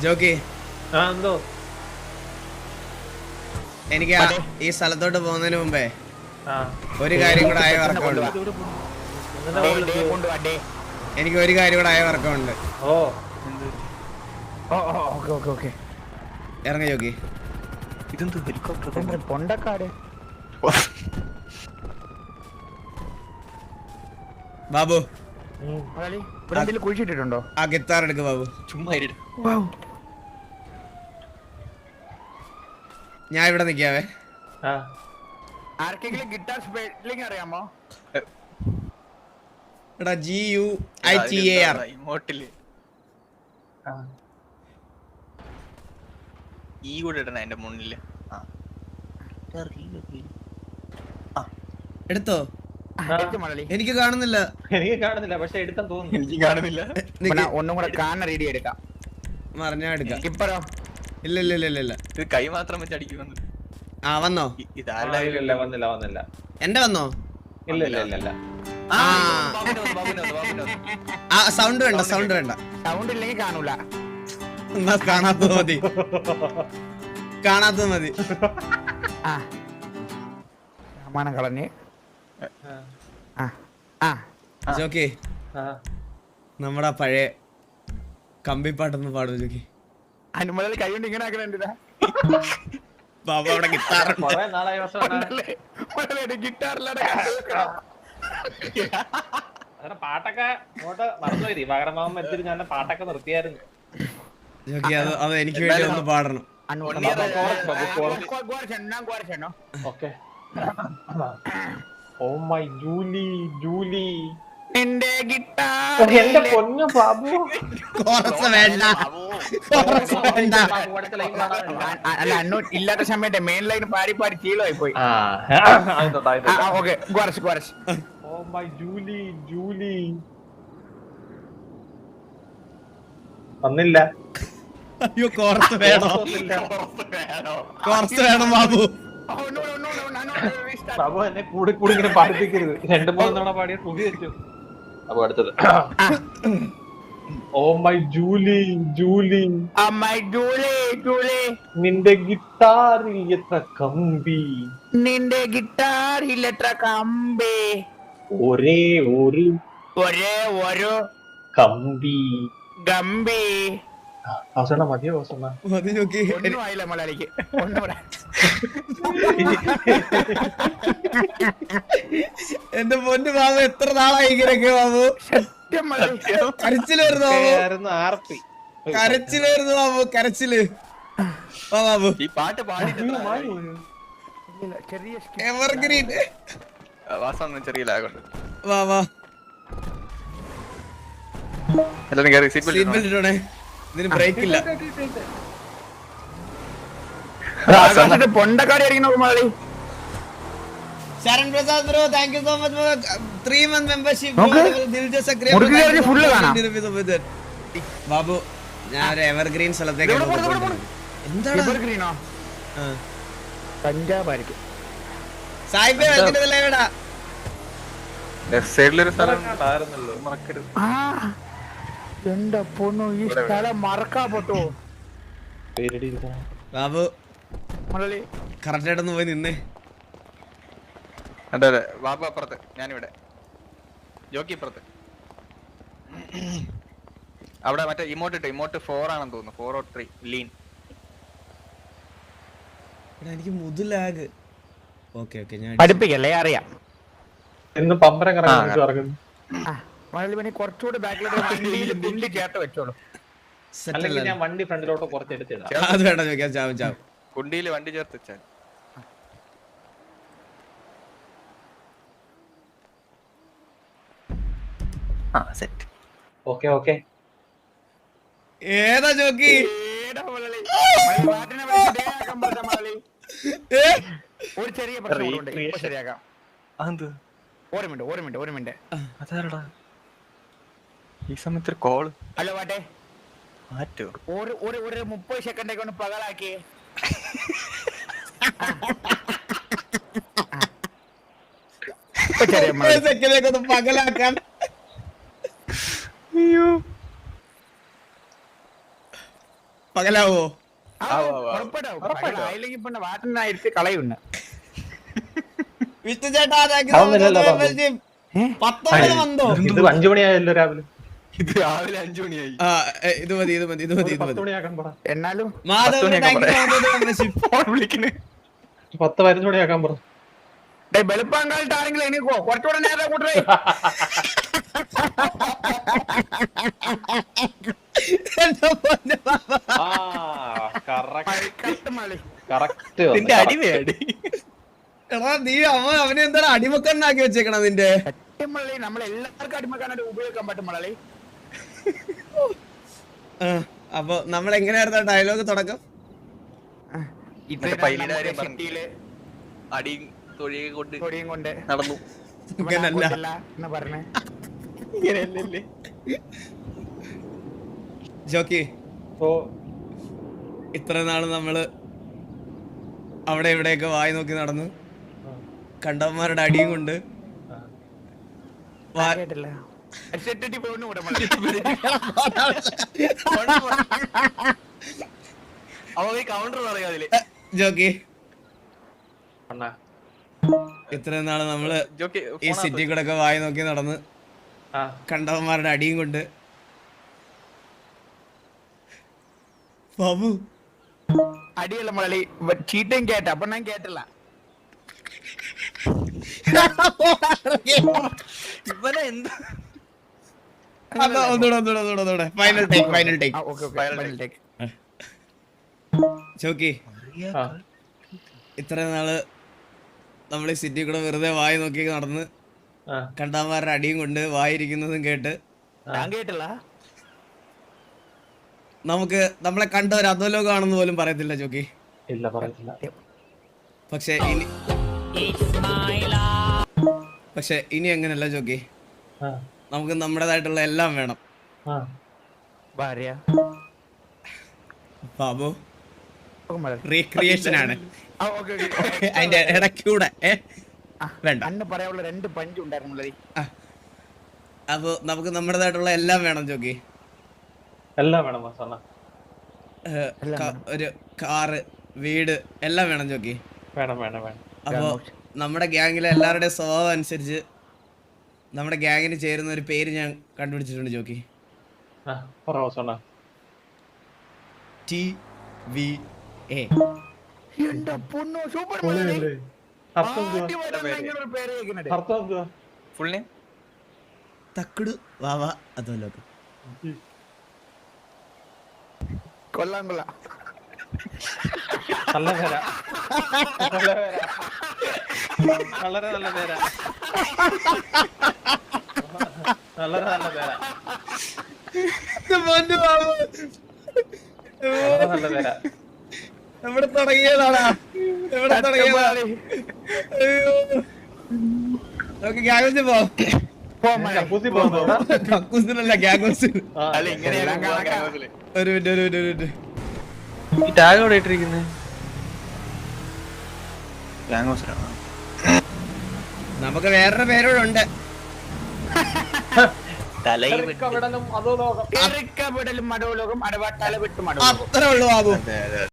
Jockey എന്തോ എനിക്ക് ഈ സ്ഥലത്തോട്ട് പോകുന്നതിന് മുമ്പേ ഒരു കാര്യം കൂടെ ആയ വർക്കമുണ്ട്. എനിക്ക് ഒരു കാര്യം കൂടെ ആയ വർക്കമുണ്ട്. ഇറങ്ങ ജോക്കി. ഇതെന്ത് ഹെലികോപ്റ്റർ പൊണ്ടക്കാട് ബാബു കുഴിച്ചിട്ടുണ്ടോ? ആ ഗിത്താർ എടുക്ക് ബാബു. ചുമ്മാ ഞാൻ ഇവിടെ നിക്കാവേ. ആർക്കെങ്കിലും ഗിറ്റാർ സ്പെല്ലിംഗ് അറിയാമോ? എടാ GUITAR. ഇമോട്ടില് ഈ കൂടെ ഇടണ എന്റെ മുന്നില്. എടുത്തോ? എനിക്ക് കാണുന്നില്ല. പക്ഷെ എടുത്താൻ തോന്നുന്നു. എനിക്ക് കാണുന്നില്ല. ഒന്നും കൂടെ കാണ റെഡി എടുക്കാം. ഞാൻ എടുക്കാം. ഇപ്പഴോ? ഇല്ല ഇല്ല ഇല്ല ഇല്ല. ഇത് കൈ മാത്രം വെച്ച് അടിക്കുന്നു. ആ വന്നോ? ഇതാരുടെ വന്നില്ല. എന്റെ വന്നോ? ഇല്ല. ആ സൗണ്ട് വേണ്ട. സൗണ്ട് ഇല്ലെങ്കിൽ കാണൂല. എന്നാ കാണാത്തത് മതി. സമാനം കളഞ്ഞ് ജോക്കി നമ്മടെ പഴയ കമ്പിപ്പാട്ടൊന്ന് പാടും ജോക്കി. അനുമതി കൈ കൊണ്ട് ഇങ്ങനെ ആക്കണ ബാബു അവിടെ ഗിത്താറുണ്ട്. പാട്ടൊക്കെ അങ്ങോട്ട് മറന്നുപോയി. ദിവാകരമാവൻ മരിച്ചിട്ട് ഞാൻ പാട്ടൊക്കെ നിർത്തിയായിരുന്നു. ജോക്കി അത് എനിക്ക് വേണ്ടി ഒന്ന് പാടണം. ഓക്കെ. ഓ മൈ ജൂലി എന്റെ ഗിറ്റാർ എന്റെ പൊന്നു ബാബു. കോറസ് വേണ്ട. അല്ല അന്നു ഇല്ലാത്ത സമയത്ത് മെയിൻ ലൈൻ പാടി ചീളമായി പോയി. ഓ മൈ ജൂലി വന്നില്ല. അയ്യോ കോറസ് വേണോ? കോറസ് വേണം ബാബു. ബാബു എന്നെ കൂടി ഇങ്ങനെ പാടിപ്പിക്കരുത്. 2-3 തവണ പാടിയ തുകി വെച്ചു. അപ്പൊ അടുത്തത് ഓ മൈ ജൂലി നിന്റെ ഗിറ്റാറിൽ എത്ര കമ്പി, ഒരേ ഒരു കമ്പി. അവസാനം മതിയോ? അവസാനം മതി ജോക്കി. ഒന്നും ആയില്ല മലയാളിക്ക്. ഒന്നുകൂടെ എന്റെ പൊന്നു ബാബു എത്ര നാളായി ഇങ്ങനെയൊക്കെ ബാബു? കരച്ചിലായിരുന്നു ആർത്തി. കരച്ചില് ബാബു. ഈ പാട്ട് പാടി എവർഗ്രീൻ വാസം ചെറിയ ലാഗുണ്ട്. വാ എല്ലാരും കേറി സീറ്റ് സീറ്റ് ബെൽറ്റ് ഇട്ടോണേ. ഇതിന് ബ്രേക്ക് ഇല്ല. പൊണ്ടക്കാടി അടിക്കുന്ന Malayali. Sharan Prasad bro thank you so much for 3 month membership. Babu ഞാൻ ഒരു എവർഗ്രീൻ സ്ഥലത്തേക്ക് എന്താണ് പഞ്ചാബായിരിക്കും. സായിപ്പേ വെച്ചിട്ടില്ല എവിടാ? ലെഫ്റ്റ് സൈഡിലൊരു സ്ഥലം മറക്കരുത്. എന്റെ പൊന്നു ഈ സ്ഥലം മറക്കാ പറ്റോ ബാബു? കറക്റ്റ് ആയിട്ടൊന്ന് പോയി നിന്നേ. അതെ ബാബു അപ്പുറത്ത്, ഞാനിവിടെ. ജോക്കി ഇപ്പുറത്ത്. അവിടെ മറ്റേ ഇമോട്ട് 4 ആണെന്ന് തോന്നുന്നു. 4 or 3 ലീൻ. എനിക്ക് മുതലാഗ്. ഓക്കെ ഞാൻ പഠിപ്പിക്കല്ലേ അറിയാം. ഇന്ന് പമ്പരം കറങ്ങുന്നു. കുറച്ചുകൂടി ബാക്കിലോട്ട് ചേർത്ത് വെച്ചോളൂ. അല്ലെങ്കിൽ ഞാൻ വണ്ടി ഫ്രണ്ടിലോട്ട് കുറച്ച് എടുത്തിടാം. അത് വേണ്ട ചോദിക്കാൻ ചാവും. കുണ്ടിയില് വണ്ടി ചേർത്ത് വെച്ചാൽ സെറ്റ്. ഓക്കെ ഏതാ ജോക്കി? ഒരു ചെറിയ പ്രശ്നം ശരിയാക്കാം. ഒരു മിനിറ്റ്. അതാരടാ ഈ സമയത്ത് കോള്? ഹലോ വാട്ടെ മാറ്റോ? ഒരു 30 സെക്കൻഡൊക്കെ ഒന്ന് പകലാക്കി. സെക്കൻഡൊക്കെ പകലാക്കാൻ. പകലാവോ? ആയില്ലെങ്കിൽ പിന്നെ വാട്ടിനായിട്ട് കളയുണ്ട്. വിഷ്ണു ചേട്ടാ അതൊന്നുമില്ലല്ലോ ബാബു. 19 വന്നോ? ഇത് 5 മണിയായല്ലോ രാവിലെ. ഇത് രാവിലെ 5 മണിയായി. ആ ഇത് മതി ഇത് മതി ഇത് മതി ഇത് 10 മതി. മണിയാക്കാൻ പറ. എന്നാലും മാധവ് ഫോൺ വിളിക്കണേ. 10-15 മണിയാക്കാൻ പറ. വെളുപ്പാങ്കാലത്ത് ആരെങ്കിലും എനിക്കോ കുറച്ചുകൂടെ നേരം കൂട്ടേ. നിന്റെ അടി വേടി. എടാ നീ അവനെ എന്താണ് അടിമക്കണ്ണാക്കി വെച്ചേക്കണ നിന്റെ? അടിമള്ളി നമ്മളെല്ലാവർക്കും അടിമക്കാനായിട്ട് ഉപയോഗിക്കാൻ പറ്റും മള്ളി. അപ്പൊ നമ്മൾ എങ്ങനെയായിരുന്നു ഡയലോഗ് തുടക്കം? മറ്റേ പൈലിയുടെ കാര്യം പറഞ്ഞു. അടിയും തൊഴിയും കൊണ്ട് നടന്നു. എന്ന് പറഞ്ഞേ ഇങ്ങനെയല്ലേ ജോക്കി? ഓ ഇത്ര നാള് നമ്മള് അവിടെ ഇവിടെയൊക്കെ വായി നോക്കി നടന്നു, കണ്ടവന്മാരുടെ അടിയും കൊണ്ട് കൗണ്ടർ പറയാ അതില്. ജോക്കി അണ്ണാ ഇത്രയും നാള് നമ്മള് ജോക്കി ഈ സിറ്റി കൂടെ ഒക്കെ വായി നോക്കി നടന്ന് കണ്ടവന്മാരുടെ അടിയും കൊണ്ട് ബാബു അടിയല്ല മള്ളി ചീട്ടയും കേട്ട അപ്പൊ ഞാൻ കേട്ടില്ല. ഇവനെ എന്താ ഒന്നുകൂടെ ഫൈനൽ ടേക്ക്. ചോക്കി ഇത്ര നാള് നമ്മൾ ഈ സിറ്റി കൂടെ വെറുതെ വായി നോക്കി നടന്ന് കണ്ടവന്മാരുടെ അടിയും കൊണ്ട് വായിരിക്കുന്നതും കേട്ട് ഞാൻ കേട്ടില്ല. നമുക്ക് നമ്മളെ കണ്ട ഒരു അധോലോകമാണെന്ന് പോലും പറയത്തില്ല ചോക്കി. ഇല്ല പറയത്തില്ല. പക്ഷെ ഇനി അങ്ങനല്ല ചോക്കി. നമുക്ക് നമ്മുടേതായിട്ടുള്ള എല്ലാം വേണം. ഭാര്യ ബാബു റീക്രിയേഷൻ ആണ് അതിന്റെ ഇടയ്ക്കൂടെ വേണ്ട. അന്ന് പറയാനുള്ള 2 പഞ്ച് ഉണ്ടായിരുന്നു. അപ്പൊ നമുക്ക് നമ്മുടേതായിട്ടുള്ള എല്ലാം വേണം ചോക്കി. എല്ലാം വേണം മസാല. ഒരു കാറ്, വീട് എല്ലാം വേണം ചോക്കി. വേണം വേണം വേണം. അപ്പൊ നമ്മുടെ ഗ്യാങ്ങിലെ എല്ലാവരുടെയും സ്വഭാവം അനുസരിച്ച് നമ്മുടെ ഗ്യാങ്ങിന് ചേരുന്ന ഒരു പേര് ഞാൻ കണ്ടുപിടിച്ചിട്ടുണ്ട് ചോക്കി. TVA. ഫുൾ നെയിം തക്കുടു വാവ അധോലോകം. കൊള്ളാം കൊള്ളാം. നല്ല പേരാ. വളരെ നല്ല പേരാ. വളരെ നല്ല പേരാ. നല്ല പേരാ. എവിടെ തുടങ്ങിയതാടാ? എവിടെ തുടങ്ങിയതാ? നമുക്ക് ഗ്യാങ്സിൽ പോവാം. കക്കൂസിനല്ല ഗ്യാങ്സിൽ. ഒരു മിനിറ്റ്. ഈ ടാഗ് എവിടെ ഇട്ടിരിക്കുന്നത്? നമുക്ക് വേറൊരു പേരോട് ഉണ്ട്. അത്രേ ഉള്ളൂ ബാബു.